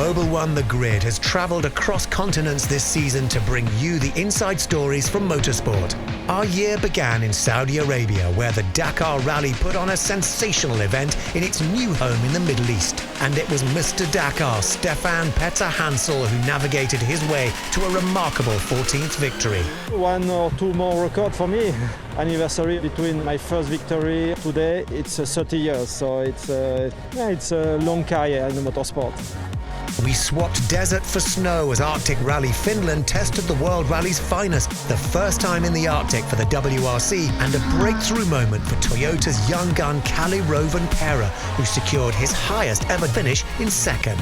Mobil 1 The Grid has travelled across continents this season to bring you the inside stories from motorsport. Our year began in Saudi Arabia, where the Dakar Rally put on a sensational event in its new home in the Middle East. And it was Mr. Dakar, Stefan Petter Hansel, who navigated his way to a remarkable 14th victory. 1 or 2 more records for me. Anniversary between my first victory today, it's 30 years, so it's a long career in the motorsport. We swapped desert for snow as Arctic Rally Finland tested the World Rally's finest, the first time in the Arctic for the WRC, and a breakthrough moment for Toyota's young gun Kalitta, who secured his highest ever finish in second.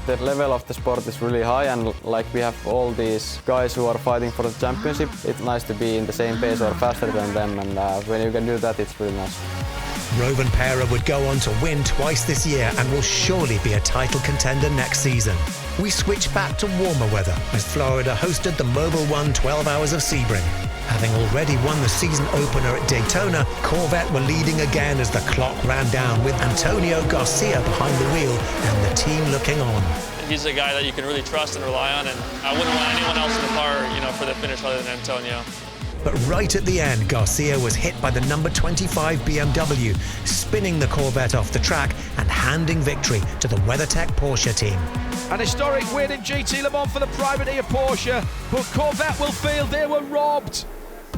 The level of the sport is really high, and like we have all these guys who are fighting for the championship, it's nice to be in the same pace or faster than them, and when you can do that, it's really nice. Rovanperä would go on to win twice this year and will surely be a title contender next season. We switch back to warmer weather as Florida hosted the Mobil 1 12 Hours of Sebring. Having already won the season opener at Daytona, Corvette were leading again as the clock ran down, with Antonio Garcia behind the wheel and the team looking on. He's a guy that you can really trust and rely on, and I wouldn't want anyone else in the car, for the finish other than Antonio. But right at the end, Garcia was hit by the number 25 BMW, spinning the Corvette off the track and handing victory to the WeatherTech Porsche team. An historic win in GT Le Mans for the privateer Porsche, but Corvette will feel they were robbed.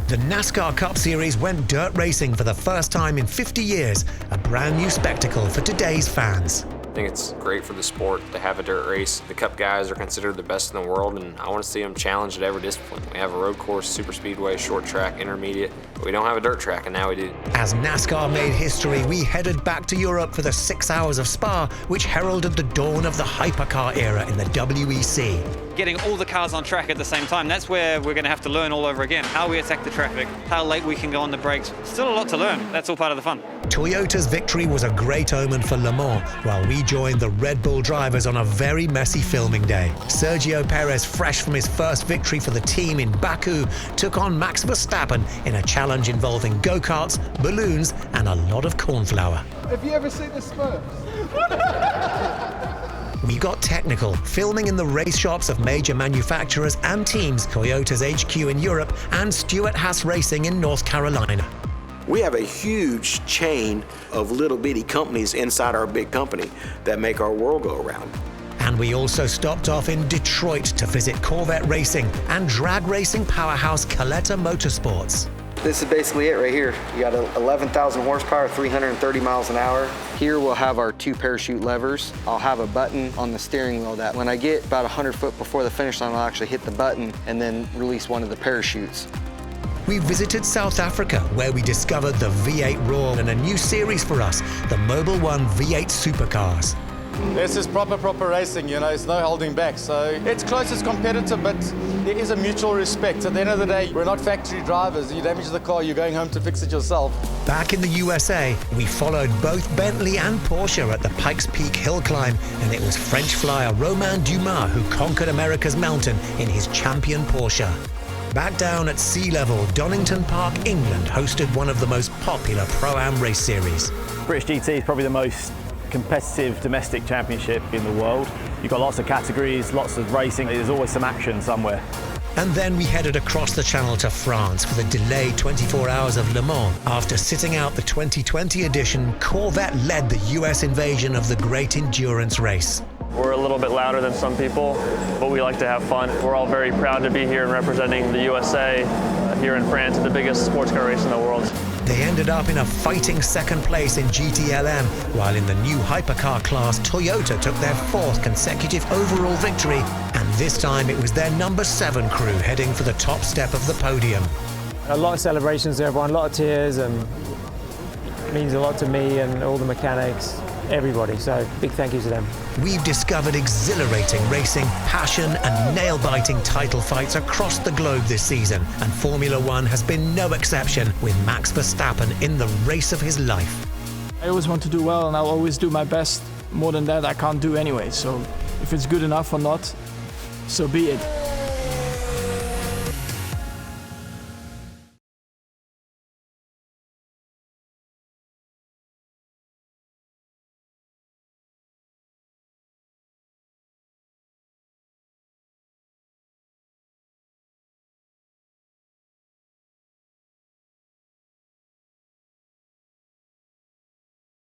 The NASCAR Cup Series went dirt racing for the first time in 50 years, a brand new spectacle for today's fans. I think it's great for the sport to have a dirt race. The Cup guys are considered the best in the world, and I want to see them challenged at every discipline. We have a road course, super speedway, short track, intermediate, but we don't have a dirt track, and now we do. As NASCAR made history, we headed back to Europe for the 6 hours of Spa, which heralded the dawn of the hypercar era in the WEC. Getting all the cars on track at the same time, that's where we're going to have to learn all over again. How we attack the traffic, how late we can go on the brakes. Still a lot to learn. That's all part of the fun. Toyota's victory was a great omen for Le Mans, while we joined the Red Bull drivers on a very messy filming day. Sergio Perez, fresh from his first victory for the team in Baku, took on Max Verstappen in a challenge involving go-karts, balloons, and a lot of cornflour. Have you ever seen the Smurfs? We got technical, filming in the race shops of major manufacturers and teams, Toyota's HQ in Europe and Stewart-Haas Racing in North Carolina. We have a huge chain of little bitty companies inside our big company that make our world go around. And we also stopped off in Detroit to visit Corvette Racing and drag racing powerhouse Kalitta Motorsports. This is basically it right here. You got 11,000 horsepower, 330 miles an hour. Here we'll have our 2 parachute levers. I'll have a button on the steering wheel that when I get about 100 foot before the finish line, I'll actually hit the button and then release one of the parachutes. We visited South Africa, where we discovered the V8 Raw and a new series for us, the Mobil 1 V8 Supercars. This is proper racing, it's no holding back. So it's close, it's competitive, but there is a mutual respect. At the end of the day, we're not factory drivers. You damage the car, you're going home to fix it yourself. Back in the USA, we followed both Bentley and Porsche at the Pikes Peak hill climb, and it was French flyer Romain Dumas who conquered America's mountain in his champion Porsche. Back down at sea level, Donington Park, England hosted one of the most popular Pro-Am race series. British GT is probably the most competitive domestic championship in the world. You've got lots of categories, lots of racing, there's always some action somewhere. And then we headed across the channel to France for the delayed 24 hours of Le Mans. After sitting out the 2020 edition, Corvette led the US invasion of the great endurance race. We're a little bit louder than some people, but we like to have fun. We're all very proud to be here and representing the USA here in France at the biggest sports car race in the world. They ended up in a fighting second place in GTLM, while in the new hypercar class, Toyota took their 4th consecutive overall victory, and this time it was their number 7 crew heading for the top step of the podium. A lot of celebrations to everyone, a lot of tears, and it means a lot to me and all the mechanics, everybody, so big thank you to them. We've discovered exhilarating racing, passion and nail-biting title fights across the globe this season, and Formula One has been no exception, with Max Verstappen in the race of his life. I always want to do well, and I'll always do my best. More than that I can't do anyway, so if it's good enough or not, so be it.